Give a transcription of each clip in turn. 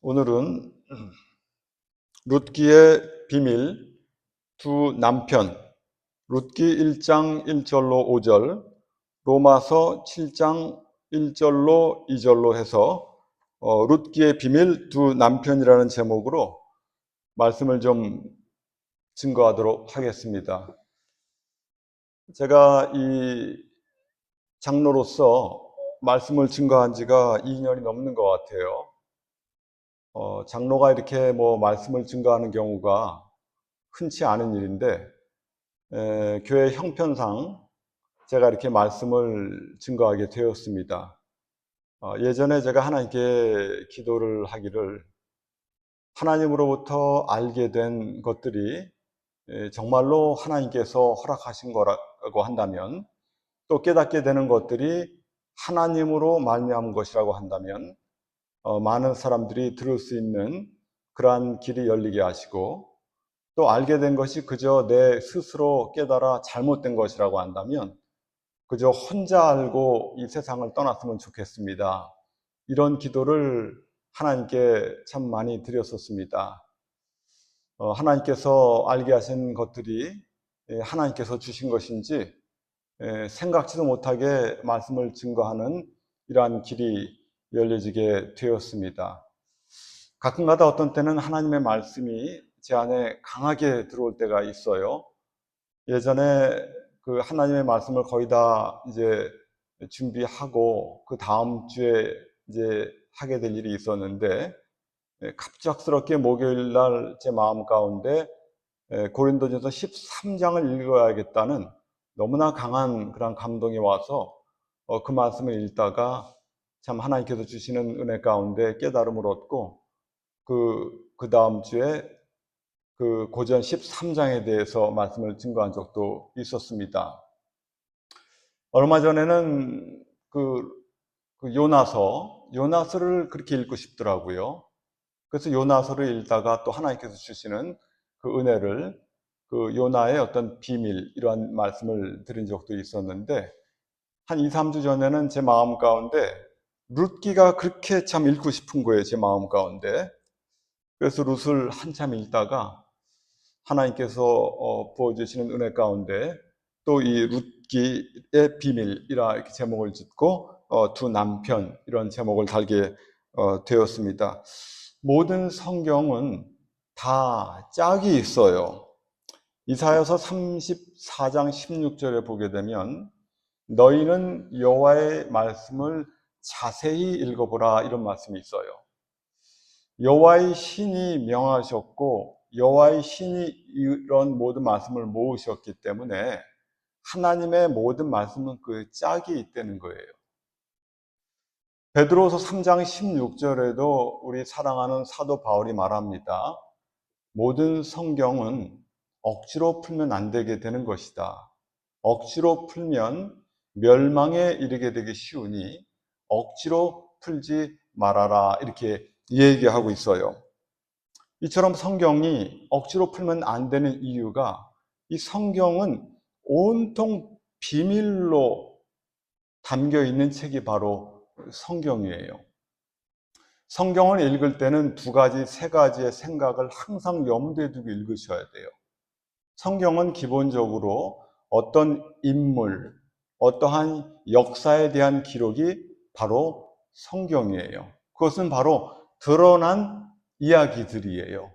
오늘은 룻기의 비밀 두 남편, 룻기 1장 1절로 5절, 로마서 7장 1절로 2절로 해서 룻기의 비밀 두 남편이라는 제목으로 말씀을 좀 증거하도록 하겠습니다. 제가 이 장로로서 말씀을 증거한 지가 2년이 넘는 것 같아요. 장로가 이렇게 말씀을 증거하는 경우가 흔치 않은 일인데, 교회 형편상 제가 이렇게 말씀을 증거하게 되었습니다. 예전에 제가 하나님께 기도를 하기를, 하나님으로부터 알게 된 것들이 정말로 하나님께서 허락하신 거라고 한다면, 또 깨닫게 되는 것들이 하나님으로 말미암은 것이라고 한다면 많은 사람들이 들을 수 있는 그러한 길이 열리게 하시고, 또 알게 된 것이 그저 내 스스로 깨달아 잘못된 것이라고 한다면 그저 혼자 알고 이 세상을 떠났으면 좋겠습니다. 이런 기도를 하나님께 참 많이 드렸었습니다. 하나님께서 알게 하신 것들이 하나님께서 주신 것인지 생각지도 못하게 말씀을 증거하는 이러한 길이 열려지게 되었습니다. 가끔가다 어떤 때는 하나님의 말씀이 제 안에 강하게 들어올 때가 있어요. 예전에 그 하나님의 말씀을 거의 다 이제 준비하고 그 다음 주에 이제 하게 될 일이 있었는데, 갑작스럽게 목요일 날 제 마음 가운데 고린도전서 13장을 읽어야겠다는 너무나 강한 그런 감동이 와서 그 말씀을 읽다가 참 하나님께서 주시는 은혜 가운데 깨달음을 얻고 그 다음 주에 그 고전 13장에 대해서 말씀을 증거한 적도 있었습니다. 얼마 전에는 요나서를 그렇게 읽고 싶더라고요. 그래서 요나서를 읽다가 또 하나님께서 주시는 그 은혜를, 그 요나의 어떤 비밀, 이러한 말씀을 드린 적도 있었는데, 한 2, 3주 전에는 제 마음 가운데 룻기가 그렇게 참 읽고 싶은 거예요, 제 마음 가운데. 그래서 룻을 한참 읽다가 하나님께서 부어주시는 은혜 가운데 또 이 룻기의 비밀이라 이렇게 제목을 짓고 두 남편, 이런 제목을 달게 되었습니다. 모든 성경은 다 짝이 있어요. 이사야서 34장 16절에 보게 되면 너희는 여호와의 말씀을 자세히 읽어보라, 이런 말씀이 있어요. 여호와의 신이 명하셨고 여호와의 신이 이런 모든 말씀을 모으셨기 때문에 하나님의 모든 말씀은 그 짝이 있다는 거예요. 베드로후서 3장 16절에도 우리 사랑하는 사도 바울이 말합니다. 모든 성경은 억지로 풀면 안 되게 되는 것이다. 억지로 풀면 멸망에 이르게 되기 쉬우니 억지로 풀지 말아라, 이렇게 얘기하고 있어요. 이처럼 성경이 억지로 풀면 안 되는 이유가, 이 성경은 온통 비밀로 담겨 있는 책이 바로 성경이에요. 성경을 읽을 때는 두 가지, 세 가지의 생각을 항상 염두에 두고 읽으셔야 돼요. 성경은 기본적으로 어떤 인물, 어떠한 역사에 대한 기록이 바로 성경이에요. 그것은 바로 드러난 이야기들이에요.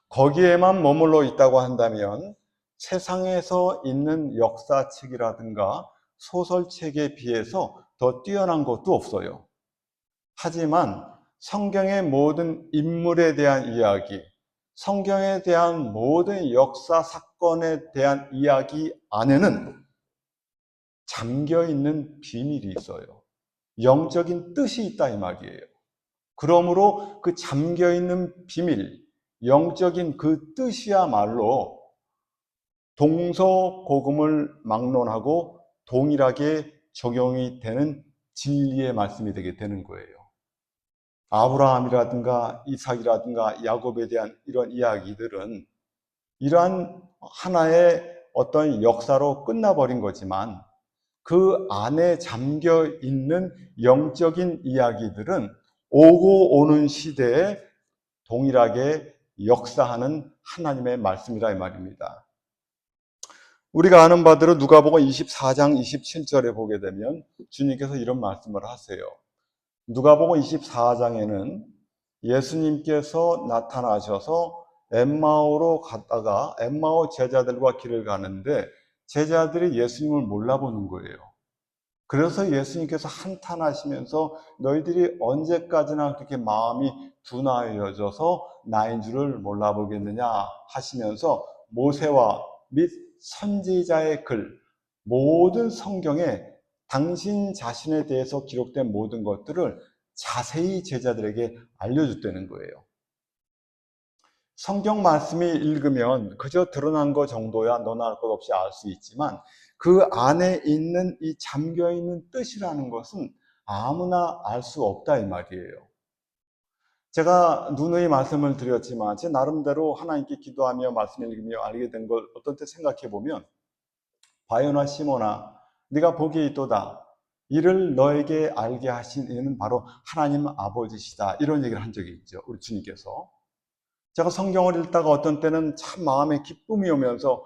거기에만 머물러 있다고 한다면 세상에서 있는 역사책이라든가 소설책에 비해서 더 뛰어난 것도 없어요. 하지만 성경의 모든 인물에 대한 이야기, 성경에 대한 모든 역사 사건에 대한 이야기 안에는 잠겨있는 비밀이 있어요. 영적인 뜻이 있다, 이 말이에요. 그러므로 그 잠겨있는 비밀, 영적인 그 뜻이야말로 동서고금을 막론하고 동일하게 적용이 되는 진리의 말씀이 되게 되는 거예요. 아브라함이라든가 이삭이라든가 야곱에 대한 이런 이야기들은 이러한 하나의 어떤 역사로 끝나버린 거지만, 그 안에 잠겨 있는 영적인 이야기들은 오고 오는 시대에 동일하게 역사하는 하나님의 말씀이라 이 말입니다. 우리가 아는 바대로 누가복음 24장 27절에 보게 되면 주님께서 이런 말씀을 하세요. 누가복음 24장에는 예수님께서 나타나셔서 엠마오로 갔다가 엠마오 제자들과 길을 가는데 제자들이 예수님을 몰라보는 거예요. 그래서 예수님께서 한탄하시면서 너희들이 언제까지나 그렇게 마음이 둔하여져서 나인 줄을 몰라보겠느냐 하시면서 모세와 및 선지자의 글, 모든 성경에 당신 자신에 대해서 기록된 모든 것들을 자세히 제자들에게 알려줬다는 거예요. 성경 말씀이 읽으면 그저 드러난 것 정도야 너나 할 것 없이 알 수 있지만 그 안에 있는 이 잠겨있는 뜻이라는 것은 아무나 알 수 없다 이 말이에요. 제가 누누이 말씀을 드렸지만 제 나름대로 하나님께 기도하며 말씀을 읽으며 알게 된 걸 어떤 때 생각해 보면 바요나 시몬아 네가 복이 있도다. 이를 너에게 알게 하신 이는 바로 하나님 아버지시다. 이런 얘기를 한 적이 있죠. 우리 주님께서. 제가 성경을 읽다가 어떤 때는 참 마음에 기쁨이 오면서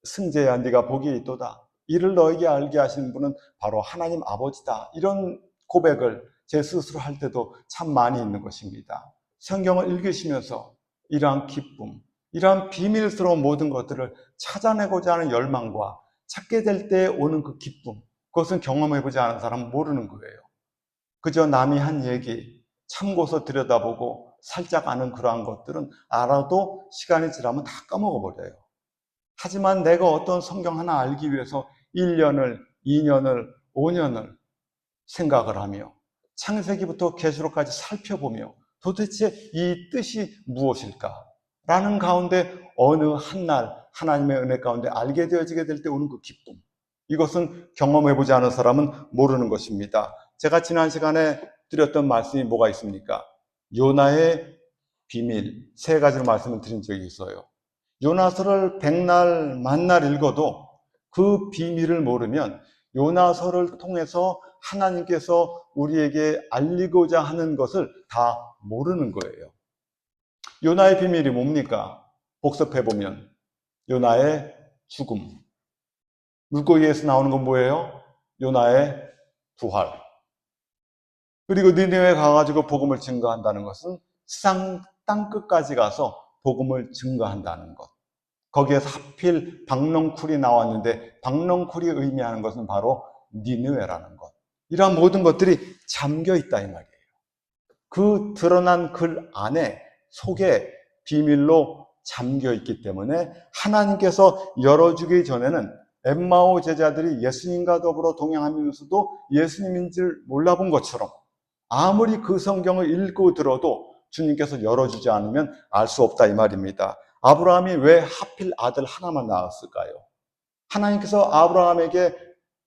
승재야 네가 복이 있도다. 이를 너에게 알게 하신 분은 바로 하나님 아버지다. 이런 고백을 제 스스로 할 때도 참 많이 있는 것입니다. 성경을 읽으시면서 이러한 기쁨, 이러한 비밀스러운 모든 것들을 찾아내고자 하는 열망과 찾게 될 때 오는 그 기쁨, 그것은 경험해보지 않은 사람은 모르는 거예요. 그저 남이 한 얘기, 참고서 들여다보고 살짝 아는 그러한 것들은 알아도 시간이 지나면 다 까먹어버려요. 하지만 내가 어떤 성경 하나 알기 위해서 1년을, 2년을, 5년을 생각을 하며 창세기부터 계시록까지 살펴보며 도대체 이 뜻이 무엇일까? 라는 가운데 어느 한날 하나님의 은혜 가운데 알게 되어지게 될 때 오는 그 기쁨. 이것은 경험해보지 않은 사람은 모르는 것입니다. 제가 지난 시간에 드렸던 말씀이 뭐가 있습니까? 요나의 비밀, 세 가지로 말씀을 드린 적이 있어요. 요나서를 백날 만날 읽어도 그 비밀을 모르면 요나서를 통해서 하나님께서 우리에게 알리고자 하는 것을 다 모르는 거예요. 요나의 비밀이 뭡니까? 복습해보면 요나의 죽음. 물고기에서 나오는 건 뭐예요? 요나의 부활. 그리고 니느웨에 가가지고 복음을 증거한다는 것은 세상 땅끝까지 가서 복음을 증거한다는 것. 거기에서 하필 박넝쿨이 나왔는데 박넝쿨이 의미하는 것은 바로 니느웨라는 것. 이러한 모든 것들이 잠겨 있다 이 말이에요. 그 드러난 글 안에 속에 비밀로 잠겨 있기 때문에 하나님께서 열어주기 전에는 엠마오 제자들이 예수님과 더불어 동행하면서도 예수님인 줄 몰라본 것처럼 아무리 그 성경을 읽고 들어도 주님께서 열어주지 않으면 알 수 없다 이 말입니다. 아브라함이 왜 하필 아들 하나만 낳았을까요? 하나님께서 아브라함에게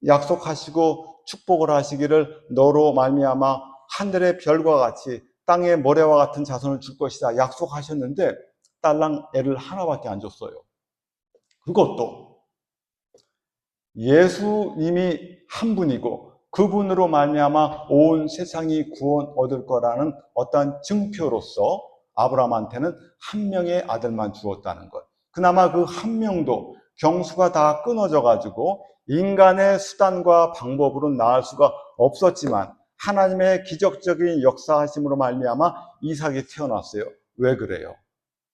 약속하시고 축복을 하시기를 너로 말미암아 하늘의 별과 같이 땅의 모래와 같은 자손을 줄 것이다 약속하셨는데 딸랑 애를 하나밖에 안 줬어요. 그것도 예수님이 한 분이고 그분으로 말미암아 온 세상이 구원 얻을 거라는 어떠한 증표로서 아브라함한테는 한 명의 아들만 주었다는 것. 그나마 그 한 명도 경수가 다 끊어져 가지고 인간의 수단과 방법으로 낳을 수가 없었지만 하나님의 기적적인 역사하심으로 말미암아 이삭이 태어났어요. 왜 그래요?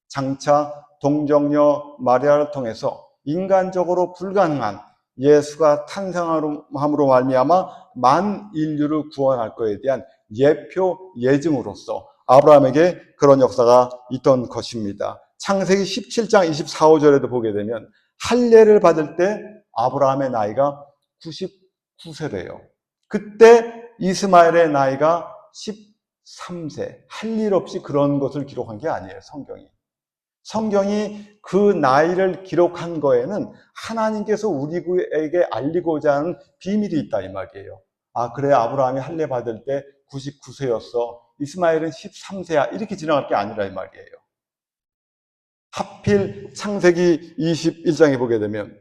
장차 동정녀 마리아를 통해서 인간적으로 불가능한 예수가 탄생함으로 말미암아 만 인류를 구원할 것에 대한 예표 예증으로서 아브라함에게 그런 역사가 있던 것입니다. 창세기 17장 24, 5절에도 보게 되면 할례를 받을 때 아브라함의 나이가 99세래요. 그때 이스마엘의 나이가 13세. 할 일 없이 그런 것을 기록한 게 아니에요, 성경이. 성경이 그 나이를 기록한 거에는 하나님께서 우리에게 알리고자 하는 비밀이 있다 이 말이에요. 아 그래 아브라함이 할례 받을 때 99세였어. 이스마엘은 13세야. 이렇게 지나갈 게 아니라 이 말이에요. 하필 창세기 21장에 보게 되면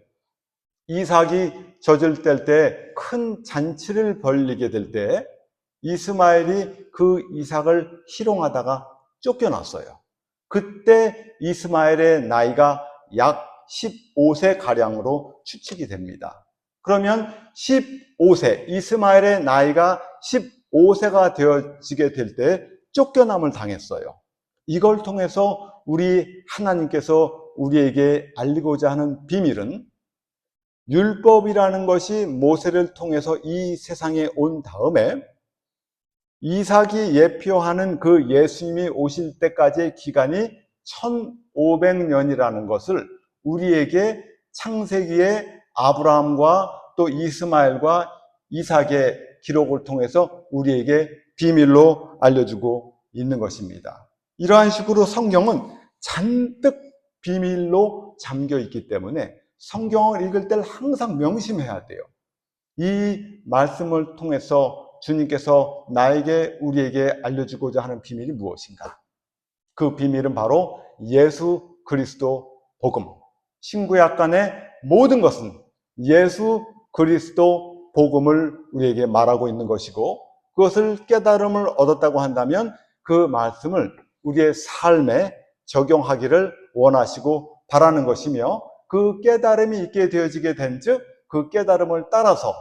이삭이 젖을 뗄 때 큰 잔치를 벌리게 될 때 이스마엘이 그 이삭을 희롱하다가 쫓겨났어요. 그때 이스마엘의 나이가 약 15세 가량으로 추측이 됩니다. 그러면 15세, 이스마엘의 나이가 15세가 되어지게 될 때 쫓겨남을 당했어요. 이걸 통해서 우리 하나님께서 우리에게 알리고자 하는 비밀은 율법이라는 것이 모세를 통해서 이 세상에 온 다음에 이삭이 예표하는 그 예수님이 오실 때까지의 기간이 1500년이라는 것을 우리에게 창세기의 아브라함과 또 이스마엘과 이삭의 기록을 통해서 우리에게 비밀로 알려주고 있는 것입니다. 이러한 식으로 성경은 잔뜩 비밀로 잠겨 있기 때문에 성경을 읽을 때를 항상 명심해야 돼요. 이 말씀을 통해서 주님께서 나에게, 우리에게 알려주고자 하는 비밀이 무엇인가? 그 비밀은 바로 예수 그리스도 복음. 신구약간의 모든 것은 예수 그리스도 복음을 우리에게 말하고 있는 것이고, 그것을 깨달음을 얻었다고 한다면 그 말씀을 우리의 삶에 적용하기를 원하시고 바라는 것이며, 그 깨달음이 있게 되어지게 된즉 그 깨달음을 따라서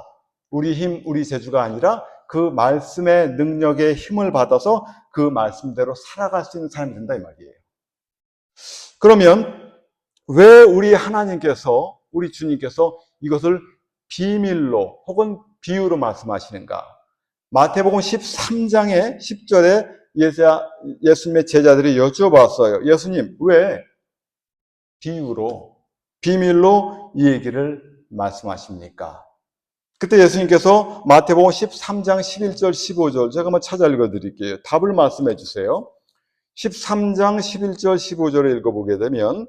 우리 힘, 우리 재주가 아니라 그 말씀의 능력의 힘을 받아서 그 말씀대로 살아갈 수 있는 사람이 된다 이 말이에요. 그러면 왜 우리 하나님께서, 우리 주님께서 이것을 비밀로 혹은 비유로 말씀하시는가? 마태복음 13장의 10절에 예수님의 제자들이 여쭤봤어요. 예수님, 왜 비유로, 비밀로 이 얘기를 말씀하십니까? 그때 예수님께서 마태복음 13장 11절 15절 제가 한번 찾아 읽어드릴게요. 답을 말씀해 주세요. 13장 11절 15절을 읽어보게 되면,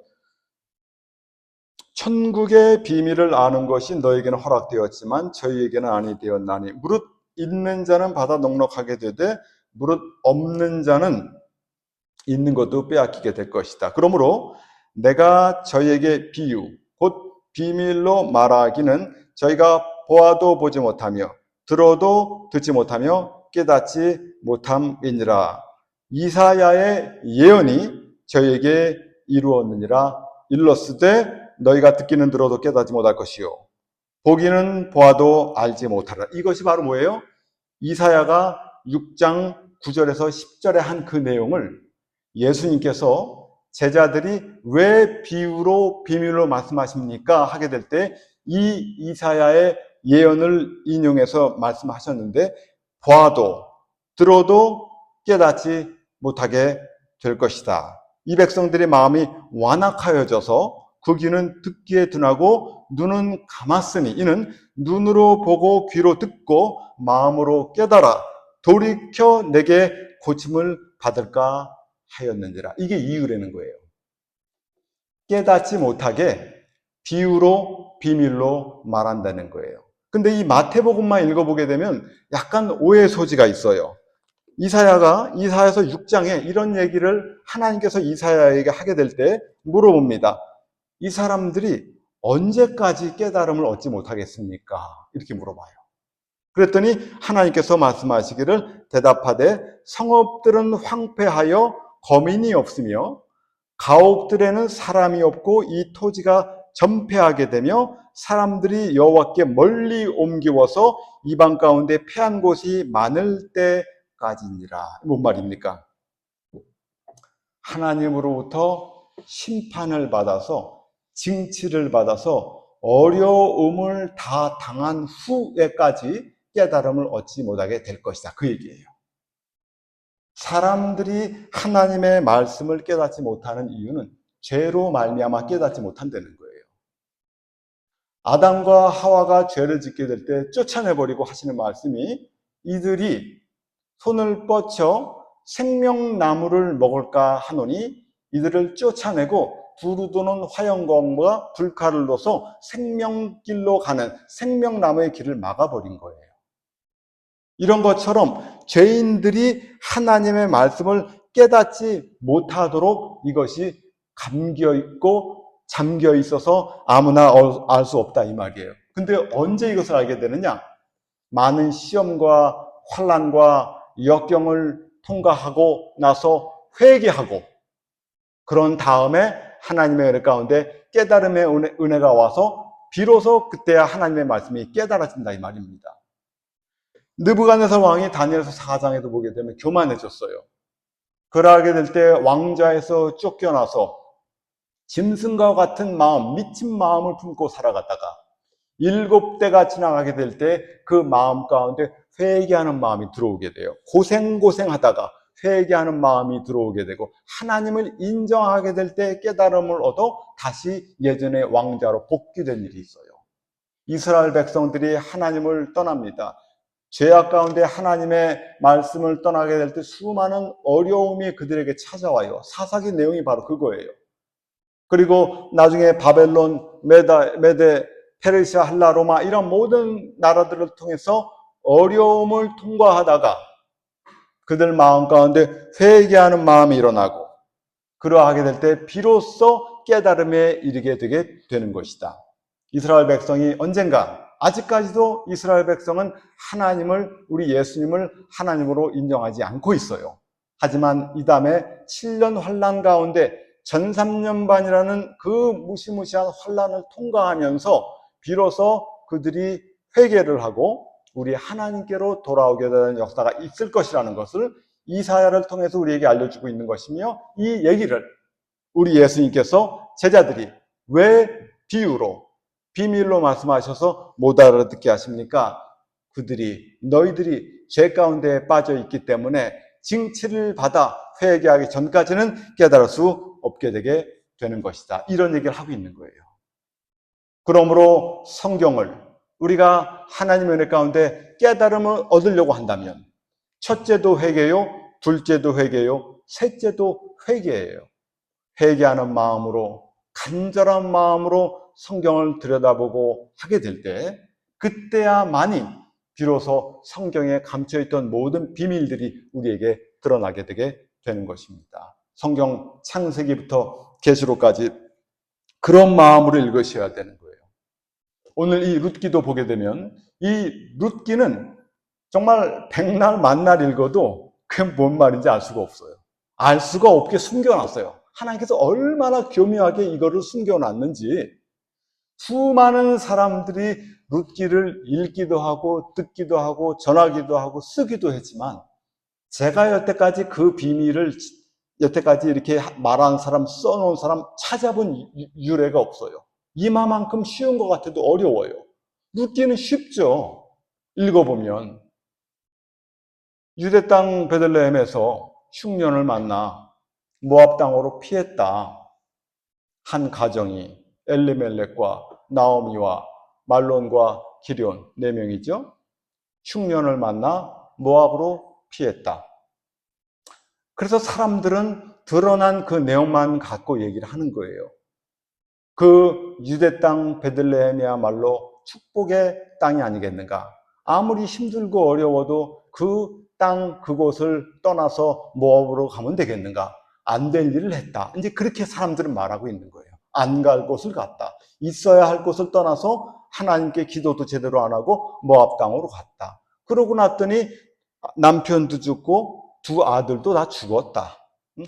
천국의 비밀을 아는 것이 너에게는 허락되었지만 저희에게는 아니 되었나니 무릇 있는 자는 받아 넉넉하게 되되 무릇 없는 자는 있는 것도 빼앗기게 될 것이다. 그러므로 내가 저희에게 비유 곧 비밀로 말하기는 저희가 보아도 보지 못하며 들어도 듣지 못하며 깨닫지 못함이니라. 이사야의 예언이 저희에게 이루었느니라. 일렀으되 너희가 듣기는 들어도 깨닫지 못할 것이요 보기는 보아도 알지 못하리라. 이것이 바로 뭐예요? 이사야가 6장 9절에서 10절에 한 그 내용을 예수님께서 제자들이 왜 비유로 비밀로 말씀하십니까? 하게 될 때 이 이사야의 예언을 인용해서 말씀하셨는데, 보아도 들어도 깨닫지 못하게 될 것이다. 이 백성들의 마음이 완악하여져서 그 귀는 듣기에 둔하고 눈은 감았으니 이는 눈으로 보고 귀로 듣고 마음으로 깨달아 돌이켜 내게 고침을 받을까 하였는지라. 이게 이유라는 거예요. 깨닫지 못하게 비유로 비밀로 말한다는 거예요. 근데 이 마태복음만 읽어보게 되면 약간 오해 소지가 있어요. 이사야서 6장에 이런 얘기를 하나님께서 이사야에게 하게 될 때 물어봅니다. 이 사람들이 언제까지 깨달음을 얻지 못하겠습니까? 이렇게 물어봐요. 그랬더니 하나님께서 말씀하시기를 대답하되 성읍들은 황폐하여 거민이 없으며 가옥들에는 사람이 없고 이 토지가 전폐하게 되며 사람들이 여호와께 멀리 옮기워서 이방 가운데 패한 곳이 많을 때까지니라. 뭔 말입니까? 하나님으로부터 심판을 받아서 징치를 받아서 어려움을 다 당한 후에까지 깨달음을 얻지 못하게 될 것이다. 그 얘기예요. 사람들이 하나님의 말씀을 깨닫지 못하는 이유는 죄로 말미암아 깨닫지 못한다는 거예요. 아담과 하와가 죄를 짓게 될 때 쫓아내버리고 하시는 말씀이 이들이 손을 뻗쳐 생명나무를 먹을까 하노니 이들을 쫓아내고 두루도는 화영광과 불칼을 넣어서 생명길로 가는 생명나무의 길을 막아버린 거예요. 이런 것처럼 죄인들이 하나님의 말씀을 깨닫지 못하도록 이것이 감겨있고 잠겨 있어서 아무나 알 수 없다 이 말이에요. 근데 언제 이것을 알게 되느냐? 많은 시험과 환난과 역경을 통과하고 나서 회개하고 그런 다음에 하나님의 은혜 가운데 깨달음의 은혜가 와서 비로소 그때야 하나님의 말씀이 깨달아진다 이 말입니다. 느부갓네살 왕이 다니엘서 4장에도 보게 되면 교만해졌어요. 그러하게 될 때 왕좌에서 쫓겨나서 짐승과 같은 마음, 미친 마음을 품고 살아가다가 7대가 지나가게 될 때 그 마음 가운데 회개하는 마음이 들어오게 돼요. 고생하다가 회개하는 마음이 들어오게 되고 하나님을 인정하게 될 때 깨달음을 얻어 다시 예전의 왕자로 복귀된 일이 있어요. 이스라엘 백성들이 하나님을 떠납니다. 죄악 가운데 하나님의 말씀을 떠나게 될 때 수많은 어려움이 그들에게 찾아와요. 사사기 내용이 바로 그거예요. 그리고 나중에 바벨론, 메데, 페르시아, 한라, 로마 이런 모든 나라들을 통해서 어려움을 통과하다가 그들 마음 가운데 회개하는 마음이 일어나고 그러하게 될 때 비로소 깨달음에 이르게 되게 되는 것이다. 이스라엘 백성이 언젠가 아직까지도 이스라엘 백성은 하나님을 우리 예수님을 하나님으로 인정하지 않고 있어요. 하지만 이 다음에 7년 환난 가운데 전삼년반이라는 그 무시무시한 환난을 통과하면서 비로소 그들이 회개를 하고 우리 하나님께로 돌아오게 되는 역사가 있을 것이라는 것을 이사야를 통해서 우리에게 알려주고 있는 것이며 이 얘기를 우리 예수님께서 제자들이 왜 비유로 비밀로 말씀하셔서 못 알아듣게 하십니까? 너희들이 죄 가운데 빠져 있기 때문에 징치를 받아 회개하기 전까지는 깨달을 수 없게 되게 되는 것이다. 이런 얘기를 하고 있는 거예요. 그러므로 성경을 우리가 하나님의 은혜 가운데 깨달음을 얻으려고 한다면 첫째도 회개요, 둘째도 회개요, 셋째도 회개예요. 회개하는 마음으로 간절한 마음으로 성경을 들여다보고 하게 될 때 그때야만이 비로소 성경에 감춰있던 모든 비밀들이 우리에게 드러나게 되게 되는 것입니다. 성경 창세기부터 계시록까지 그런 마음으로 읽으셔야 되는 거예요. 오늘 이 룻기도 보게 되면 이 룻기는 정말 백날 만날 읽어도 그게 뭔 말인지 알 수가 없어요. 알 수가 없게 숨겨놨어요. 하나님께서 얼마나 교묘하게 이거를 숨겨놨는지 수많은 사람들이 룻기를 읽기도 하고 듣기도 하고 전하기도 하고 쓰기도 했지만 제가 여태까지 그 비밀을 여태까지 이렇게 말한 사람, 써놓은 사람 찾아본 유래가 없어요. 이마만큼 쉬운 것 같아도 어려워요. 룻기는 쉽죠. 읽어보면 유대 땅 베들레헴에서 흉년을 만나 모압 땅으로 피했다. 한 가정이 엘리멜렉과 나오미와 말론과 기럧 4명이죠. 흉년을 만나 모압으로 피했다. 그래서 사람들은 드러난 그 내용만 갖고 얘기를 하는 거예요. 그 유대 땅 베들레헴이야말로 축복의 땅이 아니겠는가. 아무리 힘들고 어려워도 그 땅 그곳을 떠나서 모압으로 가면 되겠는가. 안 될 일을 했다. 이제 그렇게 사람들은 말하고 있는 거예요. 안 갈 곳을 갔다. 있어야 할 곳을 떠나서 하나님께 기도도 제대로 안 하고 모압 땅으로 갔다. 그러고 났더니 남편도 죽고 두 아들도 다 죽었다.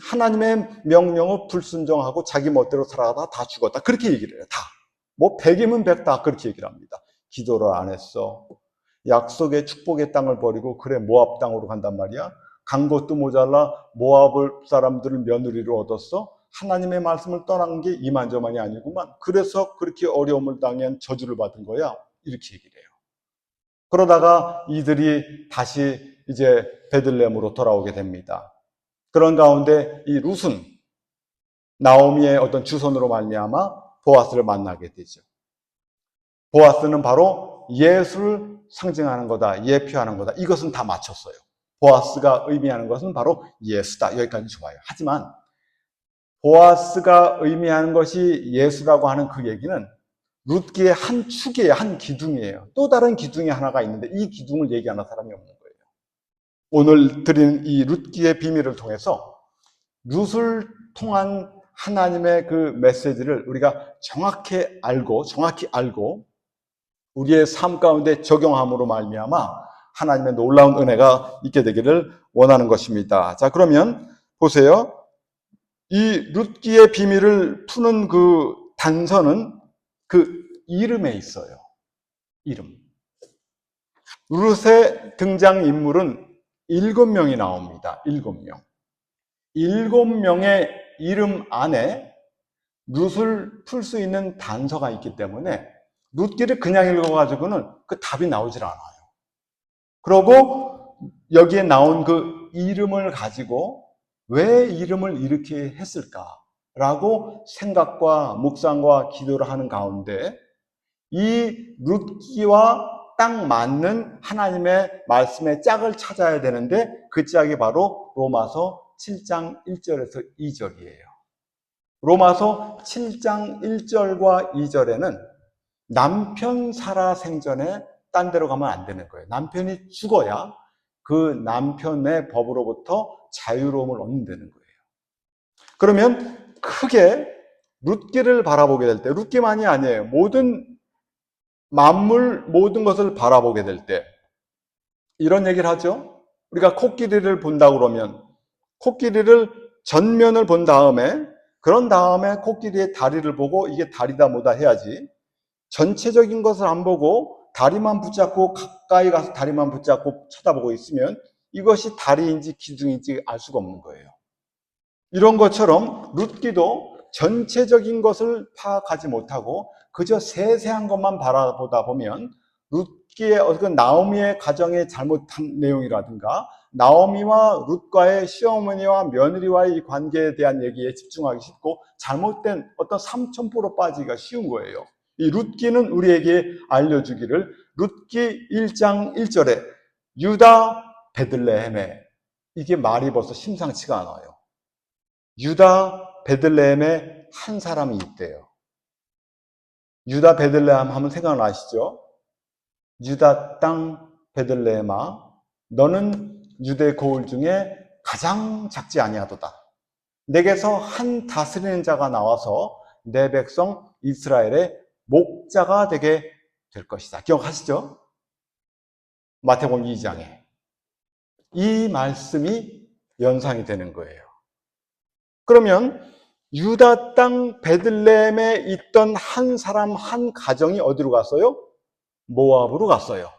하나님의 명령을 불순종하고 자기 멋대로 살아가다 다 죽었다. 그렇게 얘기를 해요. 다. 뭐 100이면 100 다 그렇게 얘기를 합니다. 기도를 안 했어. 약속의 축복의 땅을 버리고 그래 모압 땅으로 간단 말이야. 간 것도 모자라 모압 사람들을 며느리로 얻었어. 하나님의 말씀을 떠난 게 이만저만이 아니구만. 그래서 그렇게 어려움을 당한 저주를 받은 거야. 이렇게 얘기를 해요. 그러다가 이들이 다시 이제 베들레헴으로 돌아오게 됩니다. 그런 가운데 이 룻은 나오미의 어떤 주선으로 말미암아 보아스를 만나게 되죠. 보아스는 바로 예수를 상징하는 거다, 예표하는 거다. 이것은 다 맞췄어요. 보아스가 의미하는 것은 바로 예수다. 여기까지 좋아요. 하지만 보아스가 의미하는 것이 예수라고 하는 그 얘기는 룻기의 한 축이에요. 한 기둥이에요. 또 다른 기둥이 하나가 있는데 이 기둥을 얘기하는 사람이 없는 거예요. 오늘 드린 이 룻기의 비밀을 통해서 룻을 통한 하나님의 그 메시지를 우리가 정확히 알고 우리의 삶 가운데 적용함으로 말미암아 하나님의 놀라운 은혜가 있게 되기를 원하는 것입니다. 자, 그러면 보세요. 이 룻기의 비밀을 푸는 그 단서는 그 이름에 있어요. 이름. 룻의 등장인물은 7명이 나옵니다. 7명. 7명의 이름 안에 룻을 풀 수 있는 단서가 있기 때문에 룻기를 그냥 읽어가지고는 그 답이 나오질 않아요. 그러고 여기에 나온 그 이름을 가지고 왜 이름을 이렇게 했을까라고 생각과 묵상과 기도를 하는 가운데 이 룻기와 딱 맞는 하나님의 말씀의 짝을 찾아야 되는데 그 짝이 바로 로마서 7장 1절에서 2절이에요. 로마서 7장 1절과 2절에는 남편 살아생전에 딴 데로 가면 안 되는 거예요. 남편이 죽어야 그 남편의 법으로부터 자유로움을 얻는다는 거예요. 그러면 크게 룻기를 바라보게 될 때, 룻기만이 아니에요. 모든 만물, 모든 것을 바라보게 될 때 이런 얘기를 하죠. 우리가 코끼리를 본다 그러면 코끼리를 전면을 본 다음에 그런 다음에 코끼리의 다리를 보고 이게 다리다 뭐다 해야지 전체적인 것을 안 보고 다리만 붙잡고 가까이 가서 다리만 붙잡고 쳐다보고 있으면 이것이 다리인지 기둥인지 알 수가 없는 거예요. 이런 것처럼 룻기도 전체적인 것을 파악하지 못하고 그저 세세한 것만 바라보다 보면 룻기의 어떤 나오미의 가정의 잘못한 내용이라든가 나오미와 룻과의 시어머니와 며느리와의 관계에 대한 얘기에 집중하기 쉽고 잘못된 어떤 삼천포로 빠지기가 쉬운 거예요. 이 룻기는 우리에게 알려주기를 룻기 1장 1절에 유다 베들레헴에 이게 말이 벌써 심상치가 않아요. 유다 베들레헴에 한 사람이 있대요. 유다 베들레헴 하면 생각나시죠? 유다 땅 베들레헴아 너는 유대 고을 중에 가장 작지 아니하도다. 내게서 한 다스리는 자가 나와서 내 백성 이스라엘의 목자가 되게 될 것이다. 기억하시죠? 마태복음 2장에 이 말씀이 연상이 되는 거예요. 그러면 유다 땅 베들레헴에 있던 한 사람 한 가정이 어디로 갔어요? 모압으로 갔어요.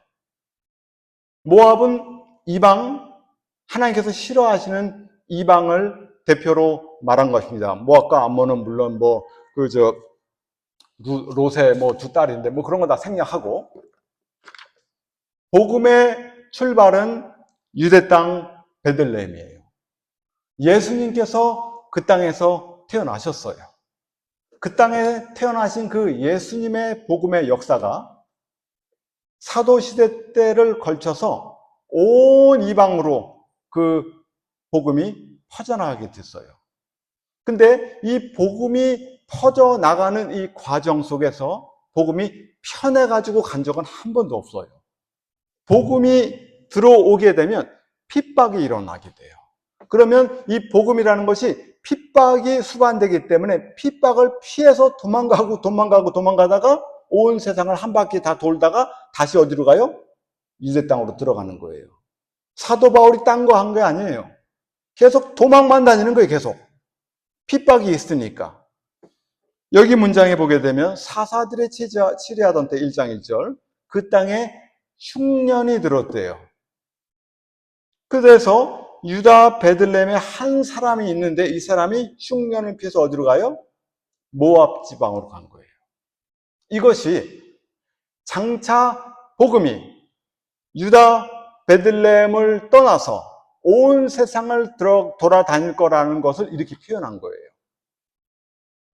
모압은 이방, 하나님께서 싫어하시는 이방을 대표로 말한 것입니다. 모압과 암몬은 물론 롯의 두 딸인데 그런 거 다 생략하고 복음의 출발은 유대 땅 베들레헴이에요. 예수님께서 그 땅에서 태어나셨어요. 그 땅에 태어나신 그 예수님의 복음의 역사가 사도시대 때를 걸쳐서 온 이방으로 그 복음이 퍼져나가게 됐어요. 근데 이 복음이 퍼져나가는 이 과정 속에서 복음이 편해가지고 간 적은 한 번도 없어요. 복음이 들어오게 되면 핍박이 일어나게 돼요. 그러면 이 복음이라는 것이 핍박이 수반되기 때문에 핍박을 피해서 도망가다가 온 세상을 한 바퀴 다 돌다가 다시 어디로 가요? 유대 땅으로 들어가는 거예요. 사도 바울이 딴 거 한 게 아니에요. 계속 도망만 다니는 거예요. 계속. 핍박이 있으니까. 여기 문장에 보게 되면 사사들의 치리하던 때 1장 1절 그 땅에 흉년이 들었대요. 그래서 유다 베들레헴에 한 사람이 있는데 이 사람이 흉년을 피해서 어디로 가요? 모압 지방으로 간 거예요. 이것이 장차 복음이 유다 베들레헴을 떠나서 온 세상을 돌아다닐 거라는 것을 이렇게 표현한 거예요.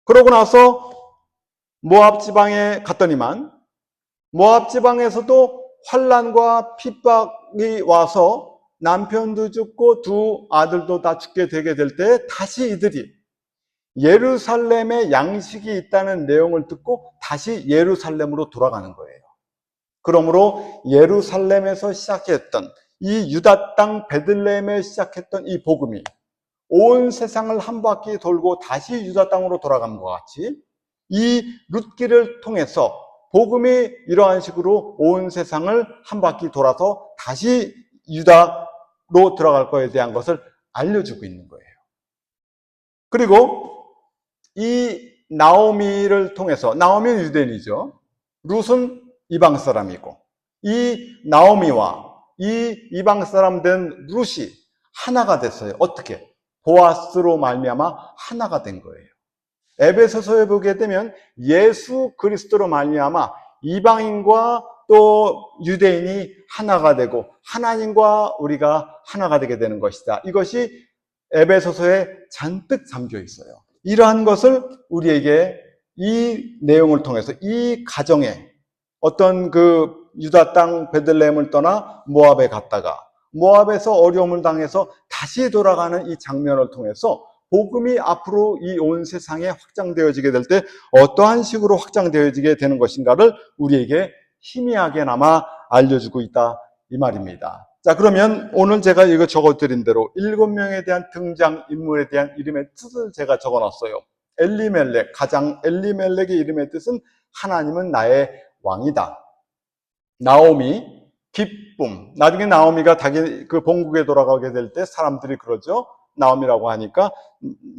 그러고 나서 모압 지방에 갔더니만 모압 지방에서도 환난과 핍박이 와서 남편도 죽고 두 아들도 다 죽게 되게 될 때 다시 이들이 예루살렘에 양식이 있다는 내용을 듣고 다시 예루살렘으로 돌아가는 거예요. 그러므로 예루살렘에서 시작했던 이 유다 땅 베들레헴에 시작했던 이 복음이 온 세상을 한 바퀴 돌고 다시 유다 땅으로 돌아간 것 같이 이 룻기를 통해서 복음이 이러한 식으로 온 세상을 한 바퀴 돌아서 다시 유다로 들어갈 거에 대한 것을 알려주고 있는 거예요. 그리고 이 나오미를 통해서, 나오미는 유대인이죠. 룻은 이방 사람이고, 이 나오미와 이 이방 사람 된 룻이 하나가 됐어요. 어떻게? 보아스로 말미암아 하나가 된 거예요. 에베소서에 보게 되면 예수 그리스도로 말미암아 이방인과 또 유대인이 하나가 되고 하나님과 우리가 하나가 되게 되는 것이다. 이것이 에베소서에 잔뜩 담겨 있어요. 이러한 것을 우리에게 이 내용을 통해서 이 가정에 어떤 그 유다 땅 베들레헴을 떠나 모압에 갔다가 모압에서 어려움을 당해서 다시 돌아가는 이 장면을 통해서 복음이 앞으로 이 온 세상에 확장되어지게 될 때 어떠한 식으로 확장되어지게 되는 것인가를 우리에게 희미하게나마 알려주고 있다 이 말입니다. 자, 그러면 오늘 제가 이거 적어드린 대로 7명에 대한 등장인물에 대한 이름의 뜻을 제가 적어놨어요. 엘리멜렉, 가장 엘리멜렉의 이름의 뜻은 하나님은 나의 왕이다. 나오미, 기쁨. 나중에 나오미가 그 본국에 돌아가게 될 때 사람들이 그러죠. 나오미라고 하니까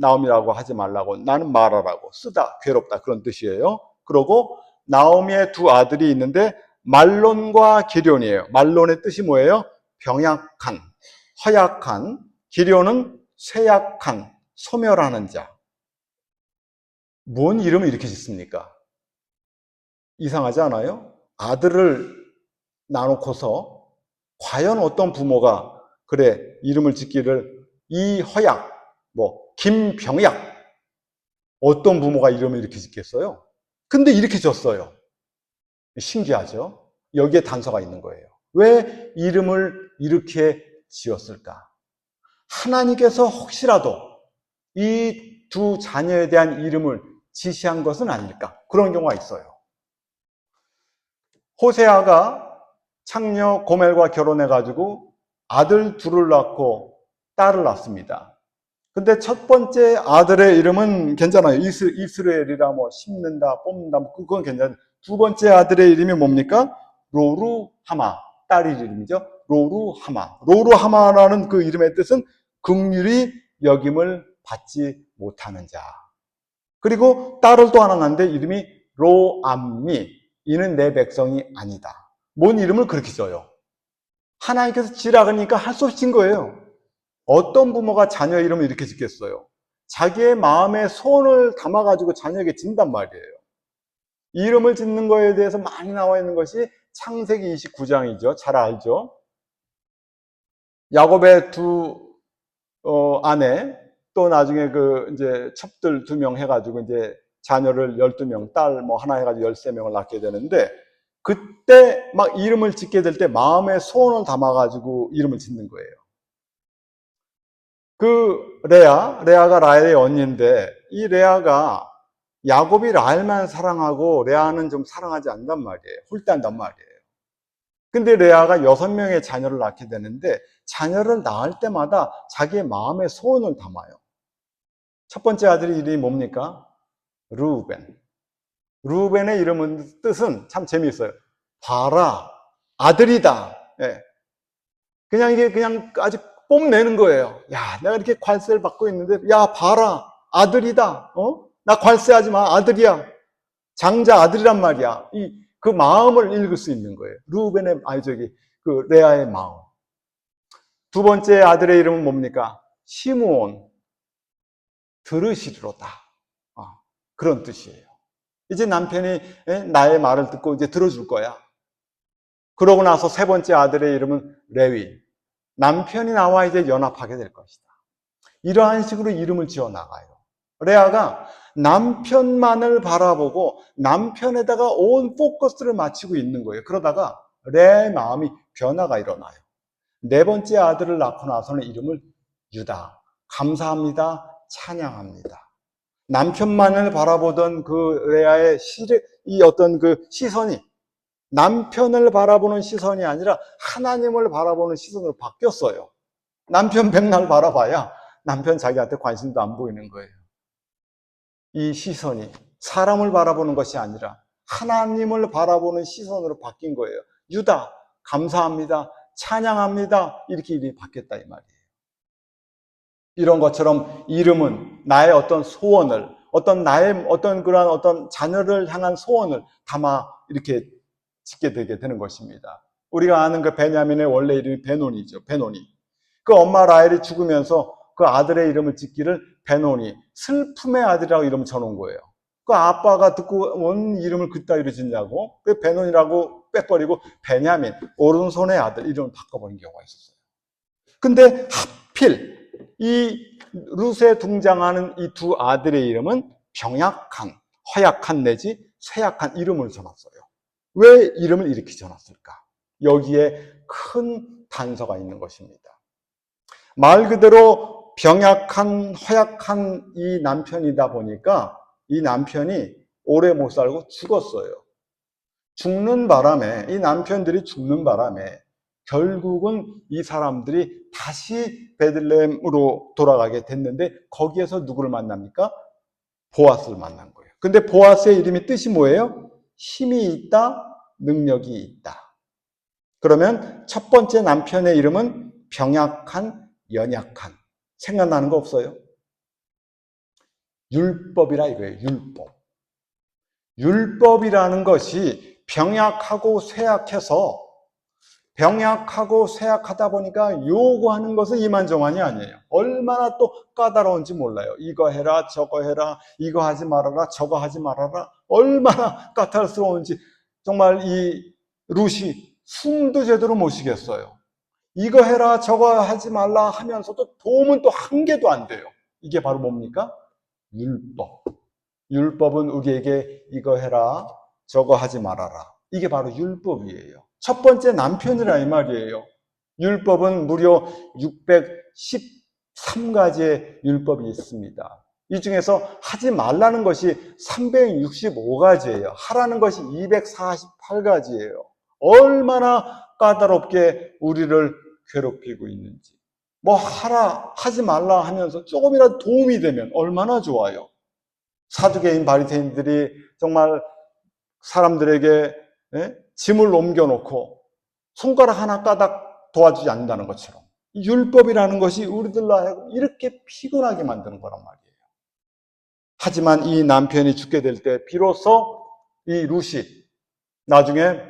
나오미라고 하지 말라고, 나는 말하라고, 쓰다, 괴롭다, 그런 뜻이에요. 그러고 나오미의 두 아들이 있는데 말론과 기련이에요. 말론의 뜻이 뭐예요? 병약한, 허약한, 기련은 쇠약한, 소멸하는 자. 뭔 이름을 이렇게 짓습니까? 이상하지 않아요? 아들을 나놓고서 과연 어떤 부모가 그래 이름을 짓기를 이허약, 김병약, 어떤 부모가 이름을 이렇게 짓겠어요? 근데 이렇게 졌어요. 신기하죠? 여기에 단서가 있는 거예요. 왜 이름을 이렇게 지었을까? 하나님께서 혹시라도 이 두 자녀에 대한 이름을 지시한 것은 아닐까? 그런 경우가 있어요. 호세아가 창녀 고멜과 결혼해가지고 아들 둘을 낳고 딸을 낳습니다. 근데 첫 번째 아들의 이름은 괜찮아요. 이스라엘이라 심는다, 뽑는다, 그건 괜찮아요. 두 번째 아들의 이름이 뭡니까? 로루하마, 딸의 이름이죠. 로루하마. 로루하마라는 그 이름의 뜻은 긍휼히 여김을 받지 못하는 자. 그리고 딸을 또 하나 낳는데 이름이 로암미. 이는 내 백성이 아니다. 뭔 이름을 그렇게 줘요? 하나님께서 지라 그러니까 할 수 없이 진 거예요. 어떤 부모가 자녀 이름을 이렇게 짓겠어요? 자기의 마음에 소원을 담아가지고 자녀에게 진단 말이에요. 이름을 짓는 거에 대해서 많이 나와 있는 것이 창세기 29장이죠. 잘 알죠? 야곱의 두 아내, 또 나중에 이제 첩들 2명 해가지고 이제 자녀를 12명, 딸 하나 해가지고 13명을 낳게 되는데, 그때 막 이름을 짓게 될 때 마음에 소원을 담아가지고 이름을 짓는 거예요. 레아가 라헬의 언니인데, 이 레아가 야곱이 라헬만 사랑하고 레아는 좀 사랑하지 않단 말이에요. 홀대한단 말이에요. 근데 레아가 6명의 자녀를 낳게 되는데, 자녀를 낳을 때마다 자기의 마음의 소원을 담아요. 첫 번째 아들의 이름이 뭡니까? 르우벤. 르우벤의 이름은 뜻은 참 재미있어요. 봐라, 아들이다. 예. 이게 아주 뽐내는 거예요. 야, 내가 이렇게 관세를 받고 있는데, 야, 봐라, 아들이다. 나 관세하지 마, 아들이야. 장자 아들이란 말이야. 그 마음을 읽을 수 있는 거예요. 레아의 마음. 두 번째 아들의 이름은 뭡니까? 시므온. 들으시리로다. 그런 뜻이에요. 이제 남편이 나의 말을 듣고 이제 들어줄 거야. 그러고 나서 세 번째 아들의 이름은 레위. 남편이 나와 이제 연합하게 될 것이다. 이러한 식으로 이름을 지어 나가요. 레아가 남편만을 바라보고 남편에다가 온 포커스를 맞추고 있는 거예요. 그러다가 레아의 마음이 변화가 일어나요. 네 번째 아들을 낳고 나서는 이름을 유다. 감사합니다. 찬양합니다. 남편만을 바라보던 그 레아의 어떤 그 시선이 남편을 바라보는 시선이 아니라 하나님을 바라보는 시선으로 바뀌었어요. 남편 백날 바라봐야 남편 자기한테 관심도 안 보이는 거예요. 이 시선이 사람을 바라보는 것이 아니라 하나님을 바라보는 시선으로 바뀐 거예요. 유다, 감사합니다. 찬양합니다. 이렇게 이름이 바뀌었다 이 말이에요. 이런 것처럼 이름은 나의 어떤 소원을, 나의 그러한 자녀를 향한 소원을 담아 이렇게 짓게 되게 되는 것입니다. 우리가 아는 그 베냐민의 원래 이름이 베노니죠. 베노니. 그 엄마 라헬이 죽으면서 그 아들의 이름을 짓기를 베노니, 슬픔의 아들이라고 이름을 쳐놓은 거예요. 그 아빠가 듣고 온 이름을 그따위로 짓냐고, 그 베노니라고 빼버리고 베냐민, 오른손의 아들 이름을 바꿔버린 경우가 있었어요. 근데 하필 이 룻에 등장하는 이 두 아들의 이름은 병약한, 허약한 내지 쇠약한 이름을 전했어요. 왜 이름을 이렇게 전했을까? 여기에 큰 단서가 있는 것입니다. 말 그대로 병약한, 허약한 이 남편이다 보니까 이 남편이 오래 못 살고 죽었어요. 죽는 바람에, 이 남편들이 죽는 바람에 결국은 이 사람들이 다시 베들레헴으로 돌아가게 됐는데 거기에서 누구를 만납니까? 보아스를 만난 거예요. 근데 보아스의 이름이 뜻이 뭐예요? 힘이 있다, 능력이 있다. 그러면 첫 번째 남편의 이름은 병약한, 연약한. 생각나는 거 없어요? 율법이라 이거예요. 율법. 율법이라는 것이 병약하고 쇠약하다 보니까 요구하는 것은 이만저만이 아니에요. 얼마나 또 까다로운지 몰라요. 이거 해라, 저거 해라, 이거 하지 말아라, 저거 하지 말아라. 얼마나 까탈스러운지 정말 이 룻이 숨도 제대로 못 쉬겠어요. 이거 해라, 저거 하지 말라 하면서도 도움은 또 한 개도 안 돼요. 이게 바로 뭡니까? 율법. 율법은 우리에게 이거 해라, 저거 하지 말아라. 이게 바로 율법이에요. 첫 번째 남편이라 이 말이에요. 율법은 무려 613가지의 율법이 있습니다. 이 중에서 하지 말라는 것이 365가지예요. 하라는 것이 248가지예요. 얼마나 까다롭게 우리를 괴롭히고 있는지. 뭐 하라, 하지 말라 하면서 조금이라도 도움이 되면 얼마나 좋아요. 사두개인 바리새인들이 정말 사람들에게 짐을 옮겨놓고 손가락 하나 까닥 도와주지 않는다는 것처럼 율법이라는 것이 우리들로 하여금 이렇게 피곤하게 만드는 거란 말이에요. 하지만 이 남편이 죽게 될 때 비로소 이 룻이 나중에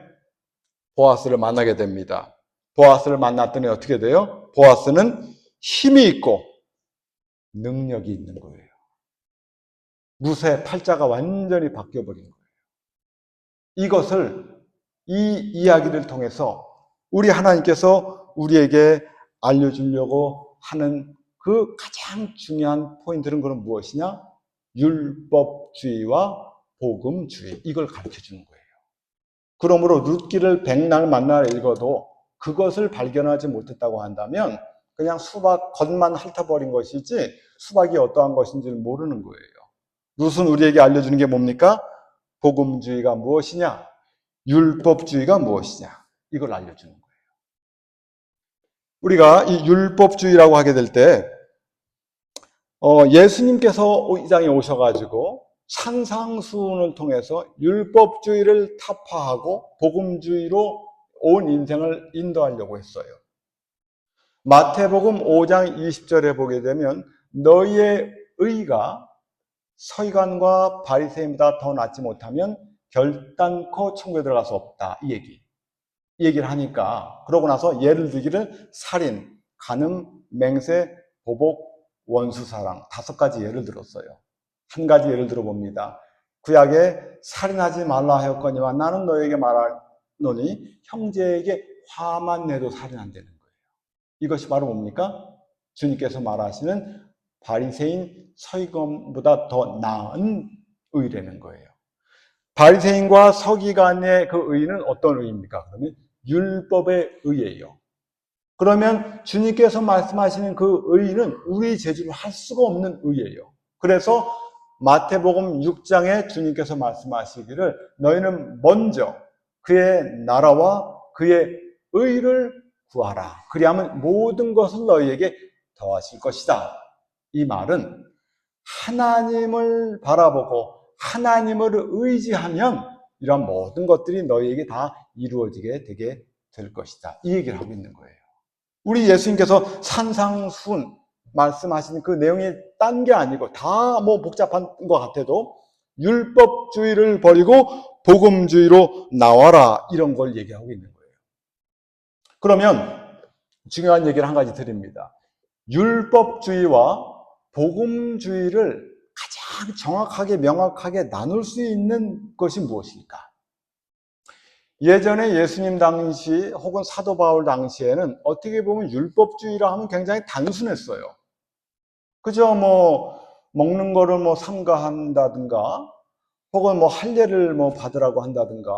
보아스를 만나게 됩니다. 보아스를 만났더니 어떻게 돼요? 보아스는 힘이 있고 능력이 있는 거예요. 룻의 팔자가 완전히 바뀌어버린 거예요. 이것을 이 이야기를 통해서 우리 하나님께서 우리에게 알려주려고 하는 그 가장 중요한 포인트는 그럼 무엇이냐? 율법주의와 복음주의. 이걸 가르쳐주는 거예요. 그러므로 룻기를 백날 만날 읽어도 그것을 발견하지 못했다고 한다면 그냥 수박 겉만 핥아버린 것이지 수박이 어떠한 것인지를 모르는 거예요. 룻은 우리에게 알려주는 게 뭡니까? 복음주의가 무엇이냐? 율법주의가 무엇이냐? 이걸 알려주는 거예요. 우리가 이 율법주의라고 하게 될 때 예수님께서 이 땅에 오셔가지고 산상수훈을 통해서 율법주의를 타파하고 복음주의로 온 인생을 인도하려고 했어요. 마태복음 5장 20절에 보게 되면 너희의 의가 서기관과 바리새인보다 더 낫지 못하면 결단코 천국에 들어갈 수 없다. 이 얘기를 하니까 그러고 나서 예를 들기를 살인, 간음, 맹세, 보복, 원수사랑 5가지 예를 들었어요. 한 가지 예를 들어봅니다. 구약에 살인하지 말라 하였거니와 나는 너에게 말하노니 형제에게 화만 내도 살인한다는 거예요. 이것이 바로 뭡니까? 주님께서 말하시는 바리새인 서기관보다 더 나은 의라는 거예요. 바리새인과 서기관의 그 의는 어떤 의입니까? 그러면 율법의 의예요. 그러면 주님께서 말씀하시는 그 의는 우리 재주로 할 수가 없는 의예요. 그래서 마태복음 6장에 주님께서 말씀하시기를 너희는 먼저 그의 나라와 그의 의를 구하라. 그리하면 모든 것을 너희에게 더하실 것이다. 이 말은 하나님을 바라보고 하나님을 의지하면 이러한 모든 것들이 너희에게 다 이루어지게 되게 될 것이다. 이 얘기를 하고 있는 거예요. 우리 예수님께서 산상수훈 말씀하신 그 내용이 딴 게 아니고 다 뭐 복잡한 것 같아도 율법주의를 버리고 복음주의로 나와라, 이런 걸 얘기하고 있는 거예요. 그러면 중요한 얘기를 한 가지 드립니다. 율법주의와 복음주의를 가장 정확하게 명확하게 나눌 수 있는 것이 무엇일까? 예전에 예수님 당시 혹은 사도 바울 당시에는 어떻게 보면 율법주의라 하면 굉장히 단순했어요. 그저 뭐 먹는 거를 뭐 삼가한다든가 혹은 뭐 할례를 뭐 받으라고 한다든가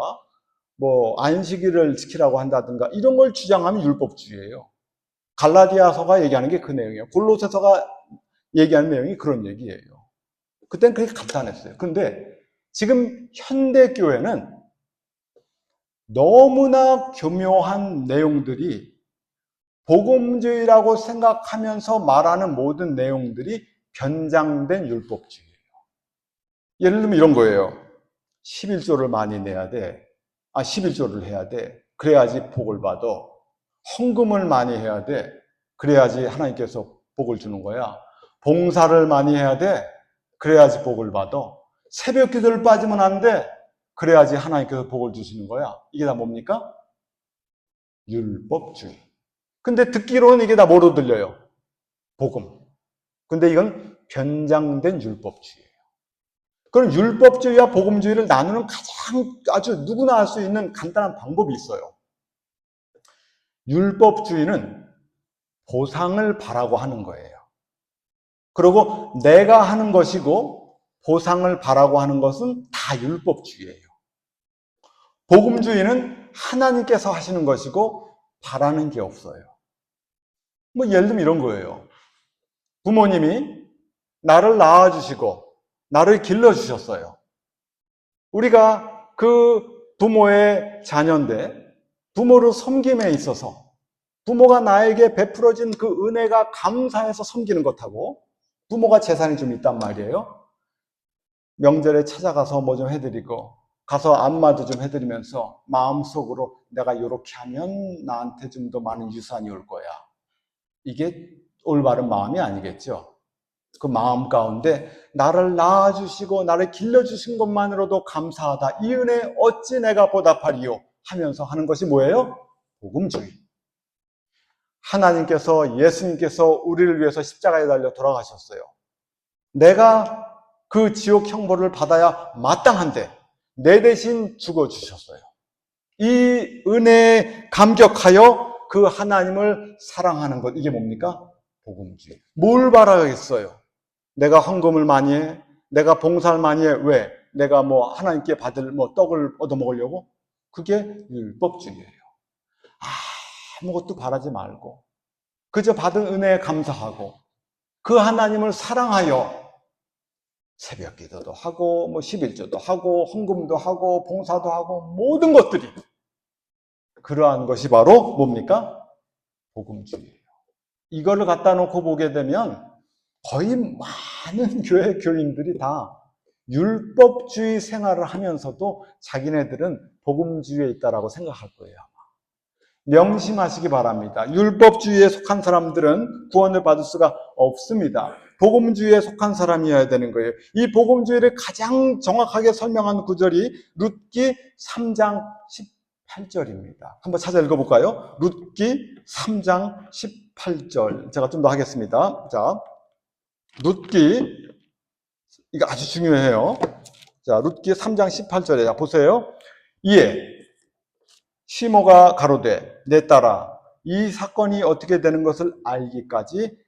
뭐 안식일을 지키라고 한다든가 이런 걸 주장하면 율법주의예요. 갈라디아서가 얘기하는 게 그 내용이에요. 골로새서가 얘기하는 내용이 그런 얘기예요. 그땐 그게 간단했어요. 그런데 지금 현대 교회는 너무나 교묘한 내용들이 복음주의라고 생각하면서 말하는 모든 내용들이 변장된 율법주의예요. 예를 들면 이런 거예요. 11조를 많이 내야 돼. 11조를 해야 돼. 그래야지 복을 받아. 헌금을 많이 해야 돼. 그래야지 하나님께서 복을 주는 거야. 봉사를 많이 해야 돼. 그래야지 복을 받아. 새벽 기도를 빠지면 안 돼. 그래야지 하나님께서 복을 주시는 거야. 이게 다 뭡니까? 율법주의. 근데 듣기로는 이게 다 뭐로 들려요? 복음. 근데 이건 변장된 율법주의예요. 그럼 율법주의와 복음주의를 나누는 가장 아주 누구나 알 수 있는 간단한 방법이 있어요. 율법주의는 보상을 바라고 하는 거예요. 그리고 내가 하는 것이고 보상을 바라고 하는 것은 다 율법주의예요. 복음주의는 하나님께서 하시는 것이고 바라는 게 없어요. 뭐 예를 들면 이런 거예요. 부모님이 나를 낳아주시고 나를 길러주셨어요. 우리가 그 부모의 자녀인데 부모를 섬김에 있어서 부모가 나에게 베풀어진 그 은혜가 감사해서 섬기는 것하고 부모가 재산이 좀 있단 말이에요. 명절에 찾아가서 뭐 좀 해드리고 가서 안마도 좀 해드리면서 마음속으로 내가 이렇게 하면 나한테 좀 더 많은 유산이 올 거야. 이게 올바른 마음이 아니겠죠. 그 마음 가운데 나를 낳아주시고 나를 길러주신 것만으로도 감사하다. 이 은혜 어찌 내가 보답하리요 하면서 하는 것이 뭐예요? 복음주의. 하나님께서 예수님께서 우리를 위해서 십자가에 달려 돌아가셨어요. 내가 그 지옥 형벌을 받아야 마땅한데 내 대신 죽어주셨어요. 이 은혜에 감격하여 그 하나님을 사랑하는 것, 이게 뭡니까? 복음주의. 뭘 바라겠어요? 내가 헌금을 많이 해? 내가 봉사를 많이 해? 왜? 내가 뭐 하나님께 받을 뭐 떡을 얻어먹으려고? 그게 율법주의예요. 아무것도 바라지 말고 그저 받은 은혜에 감사하고 그 하나님을 사랑하여 새벽 기도도 하고 뭐 11조도 하고 헌금도 하고 봉사도 하고 모든 것들이 그러한 것이 바로 뭡니까? 복음주의예요. 이거를 갖다 놓고 보게 되면 거의 많은 교회 교인들이 다 율법주의 생활을 하면서도 자기네들은 복음주의에 있다라고 생각할 거예요. 명심하시기 바랍니다. 율법주의에 속한 사람들은 구원을 받을 수가 없습니다. 복음주의에 속한 사람이어야 되는 거예요. 이 복음주의를 가장 정확하게 설명한 구절이 룻기 3장 18절입니다. 한번 찾아 읽어볼까요? 룻기 3장 18절. 제가 좀 더 하겠습니다. 자, 룻기, 이거 아주 중요해요. 자, 룻기 3장 18절에 보세요. 이에 시모가 가로되 내 딸아 이 사건이 어떻게 되는 것을 알기까지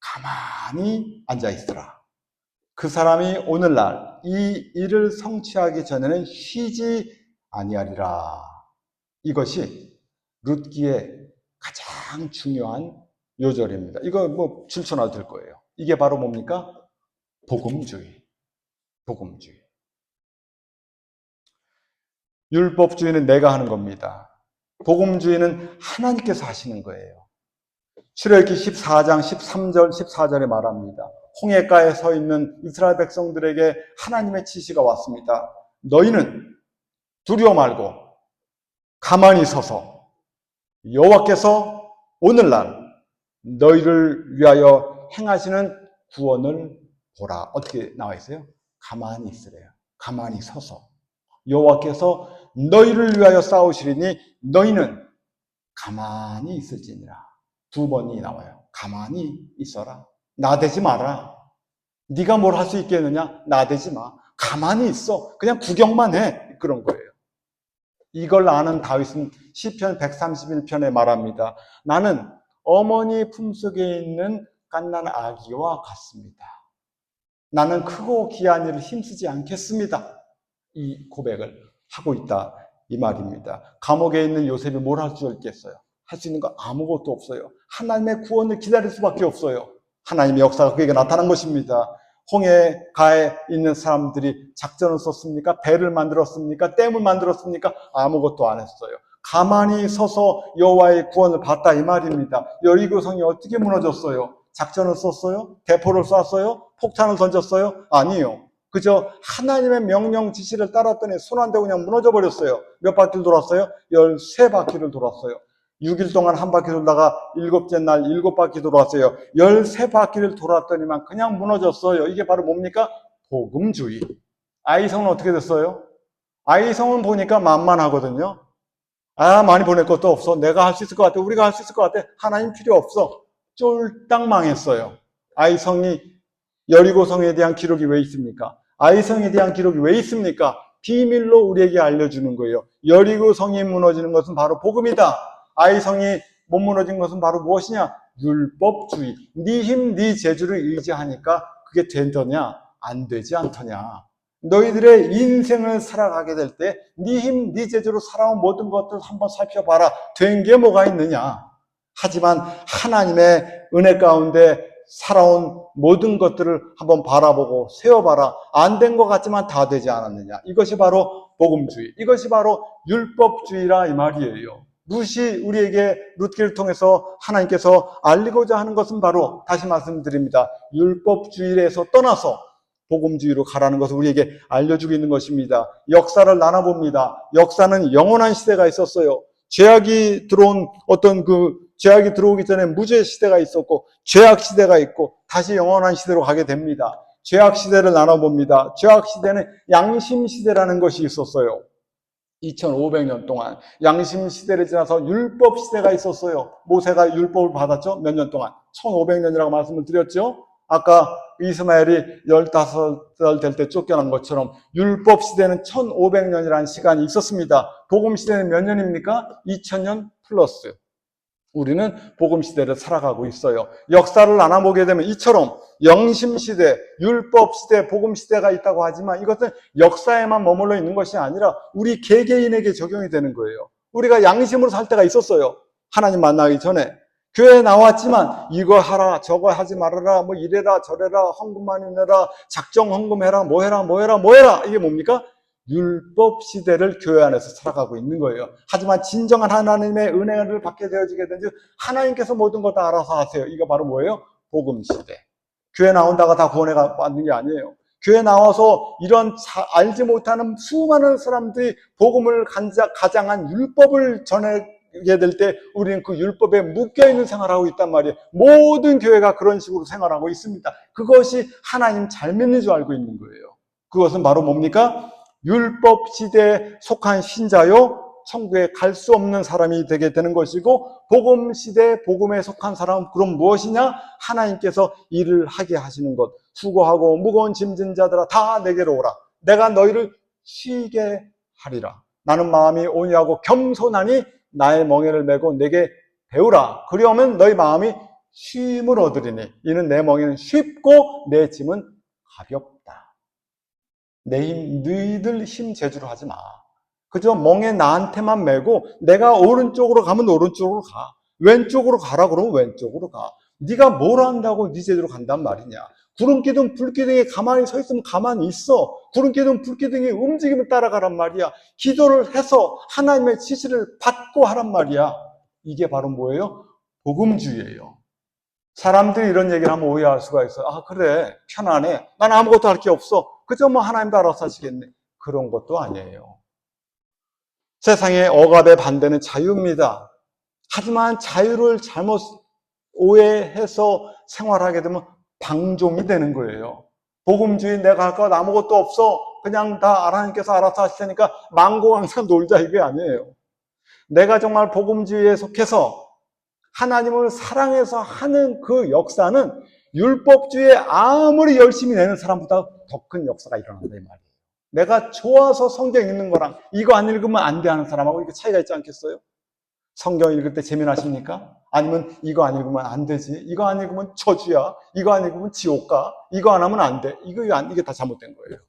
가만히 앉아 있으라. 그 사람이 오늘날 이 일을 성취하기 전에는 쉬지 아니하리라. 이것이 룻기의 가장 중요한 요절입니다. 이거 뭐 출처나도 될 거예요. 이게 바로 뭡니까? 복음주의. 복음주의. 율법주의는 내가 하는 겁니다. 복음주의는 하나님께서 하시는 거예요. 출애굽기 14장 13절 14절에 말합니다. 홍해가에 서 있는 이스라엘 백성들에게 하나님의 지시가 왔습니다. 너희는 두려워 말고 가만히 서서 여호와께서 오늘날 너희를 위하여 행하시는 구원을 보라. 어떻게 나와 있어요? 가만히 있으래요. 가만히 서서 여호와께서 너희를 위하여 싸우시리니 너희는 가만히 있을지니라. 두 번이 나와요. 가만히 있어라. 나대지 마라. 네가 뭘 할 수 있겠느냐? 나대지 마. 가만히 있어. 그냥 구경만 해. 그런 거예요. 이걸 아는 다윗은 시편 131편에 말합니다. 나는 어머니 품속에 있는 갓난 아기와 같습니다. 나는 크고 귀한 일을 힘쓰지 않겠습니다. 이 고백을 하고 있다. 이 말입니다. 감옥에 있는 요셉이 뭘 할 수 있겠어요? 할 수 있는 거 아무것도 없어요. 하나님의 구원을 기다릴 수밖에 없어요. 하나님의 역사가 그에게 나타난 것입니다. 홍해가에 있는 사람들이 작전을 썼습니까? 배를 만들었습니까? 댐을 만들었습니까? 아무것도 안 했어요. 가만히 서서 여호와의 구원을 봤다 이 말입니다. 여리고성이 어떻게 무너졌어요? 작전을 썼어요? 대포를 쐈어요? 폭탄을 던졌어요? 아니요. 그저 하나님의 명령 지시를 따랐더니 손 안 대고 그냥 무너져 버렸어요. 몇 바퀴를 돌았어요? 13바퀴를 돌았어요. 6일 동안 한 바퀴 돌다가 7째 날 7바퀴 돌았어요. 13바퀴를 돌았더니만 그냥 무너졌어요. 이게 바로 뭡니까? 복음주의. 아이성은 어떻게 됐어요? 아이성은 보니까 만만하거든요. 많이 보낼 것도 없어. 내가 할 수 있을 것 같아. 우리가 할 수 있을 것 같아. 하나님 필요 없어. 쫄딱 망했어요. 아이성이 여리고성에 대한 기록이 왜 있습니까? 아이성에 대한 기록이 왜 있습니까? 비밀로 우리에게 알려주는 거예요. 여리고성이 무너지는 것은 바로 복음이다. 아이성이 못 무너진 것은 바로 무엇이냐? 율법주의. 네 힘, 네 재주를 의지하니까 그게 된더냐? 안 되지 않더냐? 너희들의 인생을 살아가게 될 때 네 힘, 네 재주로 살아온 모든 것들을 한번 살펴봐라. 된 게 뭐가 있느냐? 하지만 하나님의 은혜 가운데 살아온 모든 것들을 한번 바라보고 세워봐라. 안 된 것 같지만 다 되지 않았느냐. 이것이 바로 복음주의. 이것이 바로 율법주의라 이 말이에요. 우리에게 룻기를 통해서 하나님께서 알리고자 하는 것은 바로 다시 말씀드립니다. 율법주의에서 떠나서 복음주의로 가라는 것을 우리에게 알려주고 있는 것입니다. 역사를 나눠봅니다. 역사는 영원한 시대가 있었어요. 죄악이 들어오기 전에 무죄 시대가 있었고, 죄악 시대가 있고, 다시 영원한 시대로 가게 됩니다. 죄악 시대를 나눠봅니다. 죄악 시대는 양심 시대라는 것이 있었어요. 2500년 동안 양심 시대를 지나서 율법 시대가 있었어요. 모세가 율법을 받았죠? 몇 년 동안? 1500년이라고 말씀을 드렸죠? 아까 이스마엘이 15살 될 때 쫓겨난 것처럼 율법 시대는 1500년이라는 시간이 있었습니다. 복음 시대는 몇 년입니까? 2000년 플러스. 우리는 복음 시대를 살아가고 있어요. 역사를 나눠보게 되면 이처럼 영심 시대, 율법 시대, 복음 시대가 있다고 하지만 이것은 역사에만 머물러 있는 것이 아니라 우리 개개인에게 적용이 되는 거예요. 우리가 양심으로 살 때가 있었어요. 하나님 만나기 전에. 교회에 나왔지만 이거 하라, 저거 하지 말아라, 뭐 이래라, 저래라, 헌금 많이 내라, 작정 헌금해라, 뭐 해라. 이게 뭡니까? 율법 시대를 교회 안에서 살아가고 있는 거예요. 하지만 진정한 하나님의 은혜를 받게 되어지게 된지 하나님께서 모든 것 다 알아서 하세요. 이거 바로 뭐예요? 복음 시대. 교회 나온다가 다 구원에 받는 게 아니에요. 교회 나와서 이런 알지 못하는 수많은 사람들이 복음을 가장한 율법을 전하게 될 때 우리는 그 율법에 묶여있는 생활을 하고 있단 말이에요. 모든 교회가 그런 식으로 생활하고 있습니다. 그것이 하나님 잘 믿는 줄 알고 있는 거예요. 그것은 바로 뭡니까? 율법 시대에 속한 신자요, 천국에 갈 수 없는 사람이 되게 되는 것이고, 복음 시대, 복음에 속한 사람은 그럼 무엇이냐? 하나님께서 일을 하게 하시는 것. 수고하고 무거운 짐진 자들아 다 내게로 오라. 내가 너희를 쉬게 하리라. 나는 마음이 온유하고 겸손하니 나의 멍에를 메고 내게 배우라. 그리하면 너희 마음이 쉼을 얻으리니 이는 내 멍에는 쉽고 내 짐은 가볍다. 내 힘, 너희들 힘 재주로 하지 마. 그저 멍에 나한테만 메고 내가 오른쪽으로 가면 오른쪽으로 가. 왼쪽으로 가라 그러면 왼쪽으로 가. 네가 뭘 한다고 네 재주로 간단 말이냐. 구름기둥, 불기둥에 가만히 서 있으면 가만히 있어. 구름기둥, 불기둥이 움직이면 따라가란 말이야. 기도를 해서 하나님의 지시를 받고 하란 말이야. 이게 바로 뭐예요? 복음주의예요. 사람들이 이런 얘기를 하면 오해할 수가 있어요. 아, 그래. 편안해. 난 아무것도 할 게 없어. 그저 뭐 하나님도 알아서 하시겠네. 그런 것도 아니에요. 세상의 억압에 반대는 자유입니다. 하지만 자유를 잘못 오해해서 생활하게 되면 방종이 되는 거예요. 복음주의 내가 할 것 아무것도 없어. 그냥 다 하나님께서 알아서 하실 테니까 망고항상 놀자 이게 아니에요. 내가 정말 복음주의에 속해서 하나님을 사랑해서 하는 그 역사는 율법주의에 아무리 열심히 내는 사람보다 더 큰 역사가 일어난다 이 말이에요. 내가 좋아서 성경 읽는 거랑 이거 안 읽으면 안 돼 하는 사람하고 이게 차이가 있지 않겠어요? 성경 읽을 때 재미나십니까? 아니면 이거 안 읽으면 안 되지, 이거 안 읽으면 저주야, 이거 안 읽으면 지옥 가, 이거 안 하면 안 돼, 이게 다 잘못된 거예요.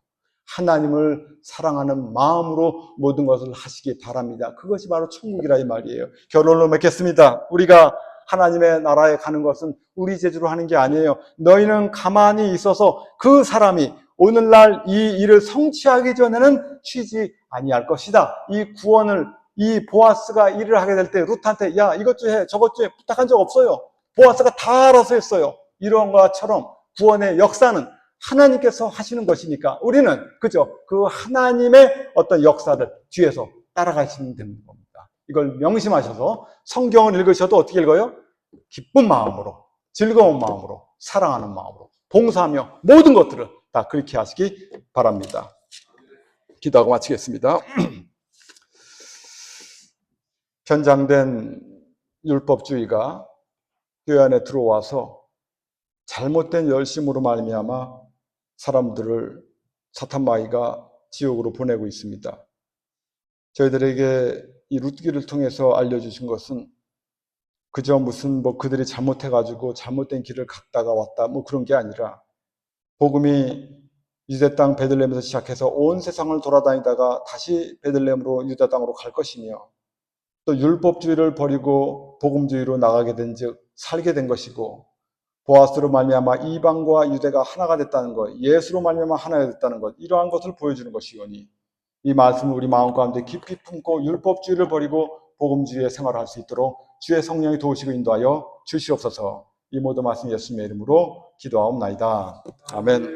하나님을 사랑하는 마음으로 모든 것을 하시기 바랍니다. 그것이 바로 천국이라 이 말이에요. 결론을 맺겠습니다. 우리가 하나님의 나라에 가는 것은 우리 재주로 하는 게 아니에요. 너희는 가만히 있어서 그 사람이 오늘날 이 일을 성취하기 전에는 쉬지 아니할 것이다. 이 구원을 이 보아스가 일을 하게 될 때 룻한테 야 이것 좀 해 저것 좀 해 부탁한 적 없어요. 보아스가 다 알아서 했어요. 이런 것처럼 구원의 역사는 하나님께서 하시는 것이니까 우리는 그죠? 그 하나님의 어떤 역사를 뒤에서 따라가시면 되는 겁니다. 이걸 명심하셔서 성경을 읽으셔도 어떻게 읽어요? 기쁜 마음으로, 즐거운 마음으로, 사랑하는 마음으로, 봉사하며 모든 것들을 다 그렇게 하시기 바랍니다. 기도하고 마치겠습니다. 편장된 율법주의가 교회 안에 들어와서 잘못된 열심으로 말미암아 사람들을 사탄마귀가 지옥으로 보내고 있습니다. 저희들에게 이 룻기를 통해서 알려주신 것은 그저 무슨 그들이 잘못해가지고 잘못된 길을 갔다가 왔다 그런 게 아니라 복음이 유대 땅 베들레헴에서 시작해서 온 세상을 돌아다니다가 다시 베들레헴으로 유다 땅으로 갈 것이며 또 율법주의를 버리고 복음주의로 나가게 된즉 살게 된 것이고 보아스로 말미암아 이방과 유대가 하나가 됐다는 것, 예수로 말미암아 하나가 됐다는 것, 이러한 것을 보여주는 것이오니 이 말씀을 우리 마음 가운데 깊이 품고 율법주의를 버리고 복음주의의 생활을 할 수 있도록 주의 성령이 도우시고 인도하여 주시옵소서. 이 모든 말씀 예수님의 이름으로 기도하옵나이다. 아멘.